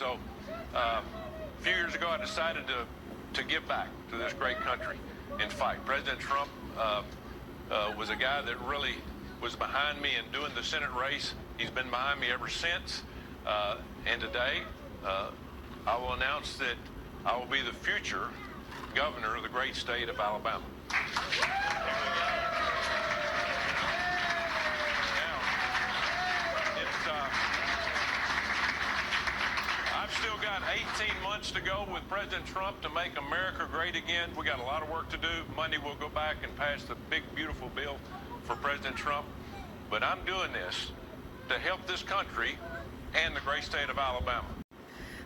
So a few years ago, I decided to give back to this great country and fight. President Trump was a guy that really was behind me in doing the Senate race. He's been behind me ever since. And today, I will announce that I will be the future governor of the great state of Alabama. I've still got 18 months to go with President Trump to make America great again. We got a lot of work to do. Monday we'll go back and pass the big, beautiful bill for President Trump. But I'm doing this to help this country and the great state of Alabama.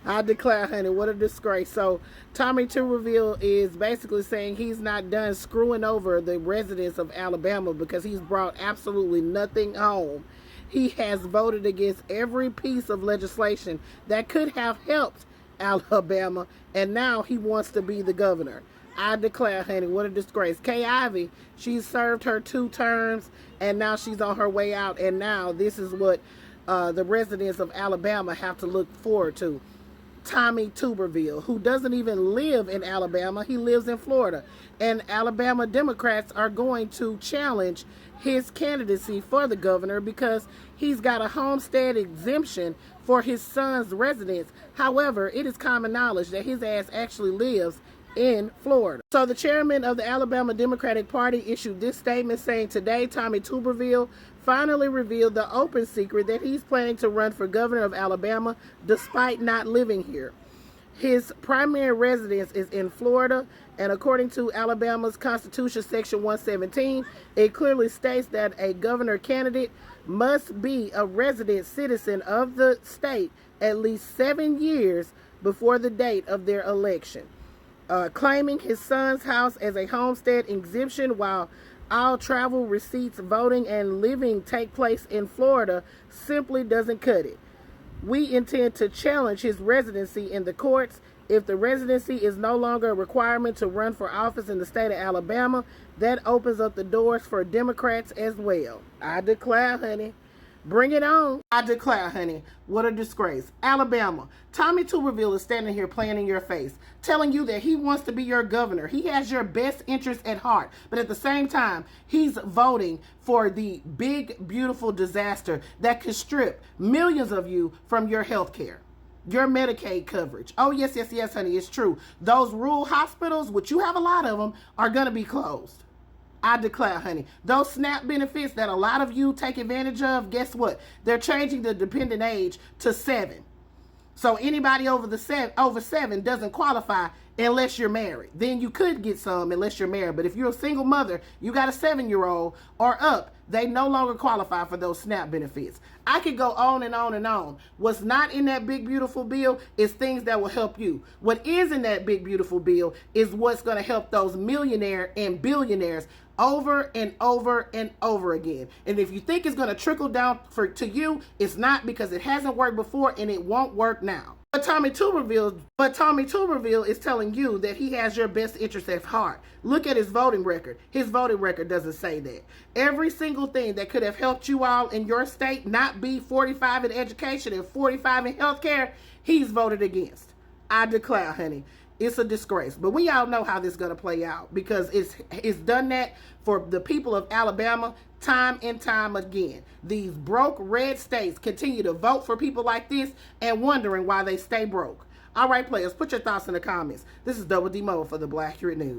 I declare, honey, what a disgrace. So Tommy Tuberville is basically saying he's not done screwing over the residents of Alabama because he's brought absolutely nothing home. He has voted against every piece of legislation that could have helped Alabama, and now he wants to be the governor. I declare, honey, what a disgrace. Kay Ivey, she's served her 2 terms, and now she's on her way out, and now this is what the residents of Alabama have to look forward to. Tommy Tuberville, who doesn't even live in Alabama, he lives in Florida. And Alabama Democrats are going to challenge his candidacy for the governor because he's got a homestead exemption for his son's residence. However, it is common knowledge that his ass actually lives in Florida. So the chairman of the Alabama Democratic Party issued this statement saying today Tommy Tuberville finally revealed the open secret that he's planning to run for governor of Alabama despite not living here. His primary residence is in Florida, and according to Alabama's Constitution, Section 117, it clearly states that a governor candidate must be a resident citizen of the state at least 7 years before the date of their election. Claiming his son's house as a homestead exemption while all travel, receipts, voting, and living take place in Florida simply doesn't cut it. We intend to challenge his residency in the courts. If the residency is no longer a requirement to run for office in the state of Alabama, that opens up the doors for Democrats as well. I declare, honey. Bring it on. I declare, honey, what a disgrace. Alabama, Tommy Tuberville is standing here playing in your face, telling you that he wants to be your governor. He has your best interest at heart. But at the same time, he's voting for the big, beautiful disaster that could strip millions of you from your health care, your Medicaid coverage. Oh, yes, yes, yes, honey, it's true. Those rural hospitals, which you have a lot of them, are going to be closed. I declare, honey, those SNAP benefits that a lot of you take advantage of, guess what? They're changing the dependent age to 7. So anybody over 7 doesn't qualify unless you're married. Then you could get some unless you're married. But if you're a single mother, you got a 7-year-old or up, they no longer qualify for those SNAP benefits. I could go on and on and on. What's not in that big, beautiful bill is things that will help you. What is in that big, beautiful bill is what's going to help those millionaires and billionaires over and over and over again. And if you think it's going to trickle down to you, it's not, because it hasn't worked before and it won't work now. But Tommy Tuberville is telling you that he has your best interest at heart. Look at his voting record. His voting record doesn't say that. Every single thing that could have helped you all in your state not be 45 in education and 45 in healthcare, he's voted against. I declare, honey, it's a disgrace. But we all know how this is going to play out, because it's done that for the people of Alabama time and time again. These broke red states continue to vote for people like this and wondering why they stay broke. All right, players, put your thoughts in the comments. This is Double D Mo for the Black Accurate News.